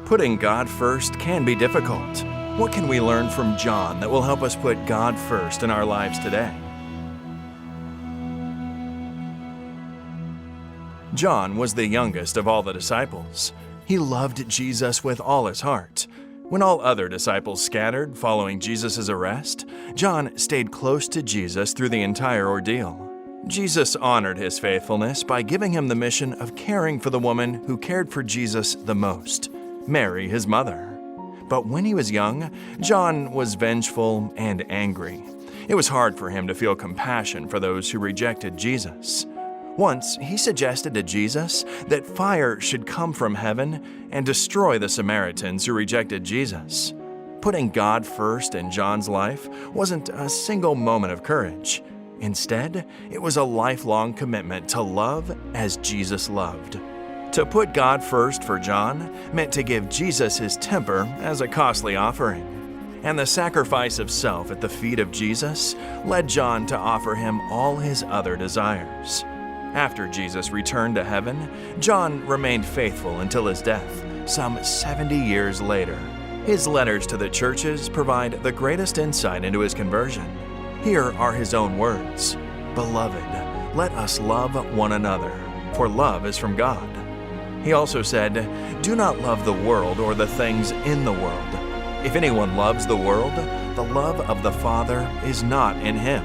Putting God first can be difficult. What can we learn from John that will help us put God first in our lives today? John was the youngest of all the disciples. He loved Jesus with all his heart. When all other disciples scattered following Jesus' arrest, John stayed close to Jesus through the entire ordeal. Jesus honored his faithfulness by giving him the mission of caring for the woman who cared for Jesus the most, Mary, his mother. But when he was young, John was vengeful and angry. It was hard for him to feel compassion for those who rejected Jesus. Once, he suggested to Jesus that fire should come from heaven and destroy the Samaritans who rejected Jesus. Putting God first in John's life wasn't a single moment of courage. Instead, it was a lifelong commitment to love as Jesus loved. To put God first for John meant to give Jesus his temper as a costly offering. And the sacrifice of self at the feet of Jesus led John to offer him all his other desires. After Jesus returned to heaven, John remained faithful until his death, some 70 years later. His letters to the churches provide the greatest insight into his conversion. Here are his own words: "Beloved, let us love one another, for love is from God." He also said, "Do not love the world or the things in the world. If anyone loves the world, the love of the Father is not in him.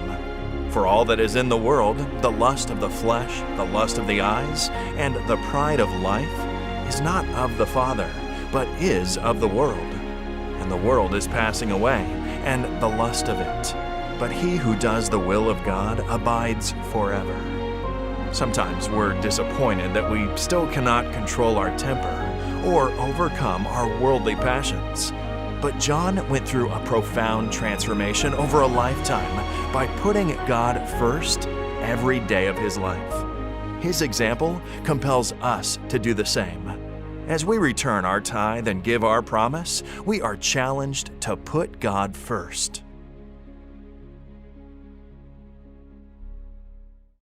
For all that is in the world, the lust of the flesh, the lust of the eyes, and the pride of life, is not of the Father, but is of the world. And the world is passing away, and the lust of it. But he who does the will of God abides forever." Sometimes we're disappointed that we still cannot control our temper or overcome our worldly passions. But John went through a profound transformation over a lifetime by putting God first every day of his life. His example compels us to do the same. As we return our tithe and give our promise, we are challenged to put God first.